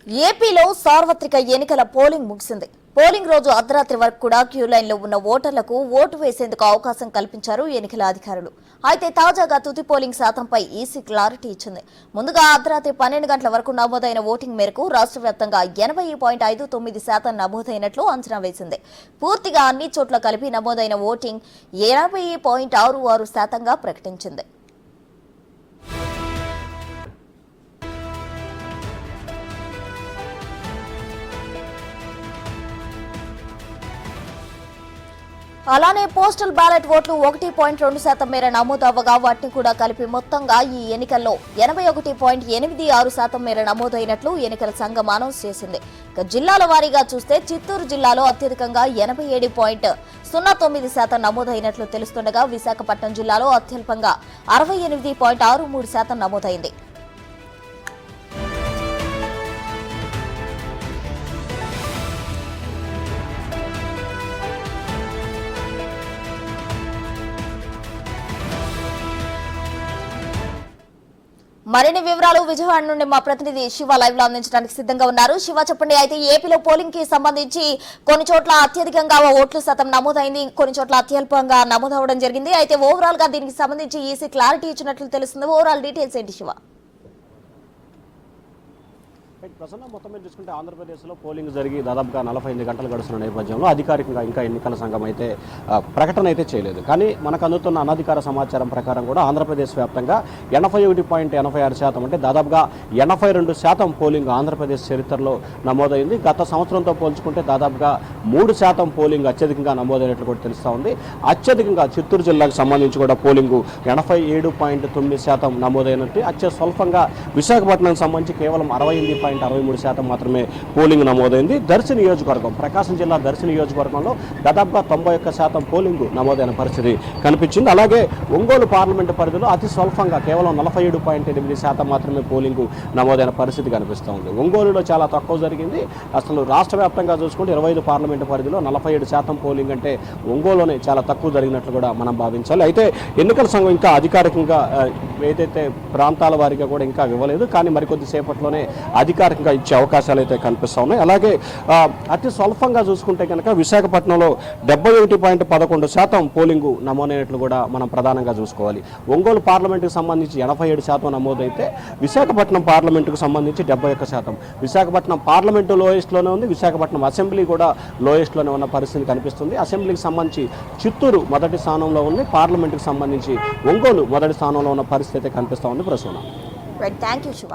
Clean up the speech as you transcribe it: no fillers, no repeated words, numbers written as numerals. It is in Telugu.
ఏపీలో సార్వత్రిక ఎన్నికల పోలింగ్ ముగిసింది. పోలింగ్ రోజు అర్ధరాత్రి వరకు కూడా క్యూ లైన్లో ఉన్న ఓటర్లకు ఓటు వేసేందుకు అవకాశం కల్పించారు ఎన్నికల అధికారులు. అయితే తాజాగా తుది పోలింగ్ శాతంపై ఈసీ క్లారిటీ ఇచ్చింది. ముందుగా అర్ధరాత్రి 12 గంటల వరకు నమోదైన ఓటింగ్ మేరకు రాష్ట్ర వ్యాప్తంగా 80.59% నమోదైనట్లు అంచనా వేసింది. పూర్తిగా అన్ని చోట్ల కలిపి నమోదైన ఓటింగ్ 80.66% ప్రకటించింది. అలానే పోస్టల్ బ్యాలెట్ ఓట్లు 1.2% మేర నమోదు అవ్వగా వాటిని కూడా కలిపి మొత్తంగా ఈ ఎన్నికల్లో 81.86% మేర నమోదైనట్లు ఎన్నికల సంఘం అనౌన్స్ చేసింది. జిల్లాల వారీగా చూస్తే చిత్తూరు జిల్లాలో అత్యధికంగా 87.09% నమోదైనట్లు తెలుస్తుండగా విశాఖపట్నం జిల్లాలో అత్యల్పంగా 68.63% నమోదైంది. మరిన్ని వివరాలు విజయవాడ నుండి మా ప్రతినిధి శివ లైవ్ లో అందించడానికి సిద్ధంగా ఉన్నారు. శివ, చెప్పండి. అయితే ఏపీలో పోలింగ్ కి సంబంధించి కొన్ని చోట్ల అత్యధికంగా ఓట్ల శాతం నమోదైంది, కొన్ని చోట్ల అత్యల్పంగా నమోదవడం జరిగింది. అయితే ఓవరాల్ గా దీనికి సంబంధించి ఈసీ క్లారిటీ ఇచ్చినట్లు తెలుస్తుంది. ఓవరాల్ డీటెయిల్స్ ఏంటి శివ? ప్రసన్న, మొత్తం మీద చూసుకుంటే ఆంధ్రప్రదేశ్లో పోలింగ్ జరిగి దాదాపుగా 48 గంటలు గడుస్తున్న నేపథ్యంలో అధికారికంగా ఇంకా ఎన్నికల సంఘం అయితే ప్రకటన అయితే చేయలేదు. కానీ మనకు అందుతున్న అనధికార సమాచారం ప్రకారం కూడా ఆంధ్రప్రదేశ్ వ్యాప్తంగా 81.86% అంటే దాదాపుగా 82% పోలింగ్ ఆంధ్రప్రదేశ్ చరిత్రలో నమోదైంది. గత సంవత్సరంతో పోల్చుకుంటే దాదాపుగా 3% పోలింగ్ అత్యధికంగా నమోదైనట్లు కూడా తెలుస్తూ ఉంది. అత్యధికంగా చిత్తూరు జిల్లాకు సంబంధించి కూడా పోలింగు 87.9% నమోదైనట్టు, అత్యస్వల్పంగా విశాఖపట్నానికి సంబంధించి కేవలం 68.63% మాత్రమే పోలింగ్ నమోదైంది. దర్శి నియోజకవర్గం, ప్రకాశం జిల్లా దర్శి నియోజకవర్గంలో దాదాపుగా 91% పోలింగ్ నమోదైన పరిస్థితి కనిపించింది. అలాగే ఒంగోలు పార్లమెంటు పరిధిలో అతి స్వల్పంగా కేవలం 47.8% మాత్రమే పోలింగ్ నమోదైన పరిస్థితి కనిపిస్తూ ఉంది. ఒంగోలులో చాలా తక్కువ జరిగింది. అసలు రాష్ట్ర వ్యాప్తంగా చూసుకుంటే 25 పార్లమెంటు పరిధిలో 47% పోలింగ్ అంటే ఒంగోలులోనే చాలా తక్కువ జరిగినట్లు కూడా మనం భావించాలి. అయితే ఎన్నికల సంఘం ఇంకా అధికారికంగా ఏదైతే ప్రాంతాల వారీగా కూడా ఇంకా ఇవ్వలేదు, కానీ మరికొద్ది సేపట్లోనే అధికారికంగా ఇచ్చే అవకాశాలు అయితే కనిపిస్తూ ఉన్నాయి. అలాగే అతి స్వల్పంగా చూసుకుంటే కనుక విశాఖపట్నంలో 71.11% పోలింగు నమోదైనట్లు కూడా మనం ప్రధానంగా చూసుకోవాలి. ఒంగోలు పార్లమెంటుకు సంబంధించి 87% నమోదైతే విశాఖపట్నం పార్లమెంటుకు సంబంధించి 71%. విశాఖపట్నం పార్లమెంటు లోయెస్ట్లోనే ఉంది, విశాఖపట్నం అసెంబ్లీ కూడా లోయెస్ట్లోనే ఉన్న పరిస్థితి కనిపిస్తుంది. అసెంబ్లీకి సంబంధించి చిత్తూరు మొదటి స్థానంలో ఉంది, పార్లమెంటుకు సంబంధించి ఒంగోలు మొదటి స్థానంలో ఉన్న పరిస్థితి అయితే కనిపిస్తూ ఉంది. Prasuna, thank you Shiva.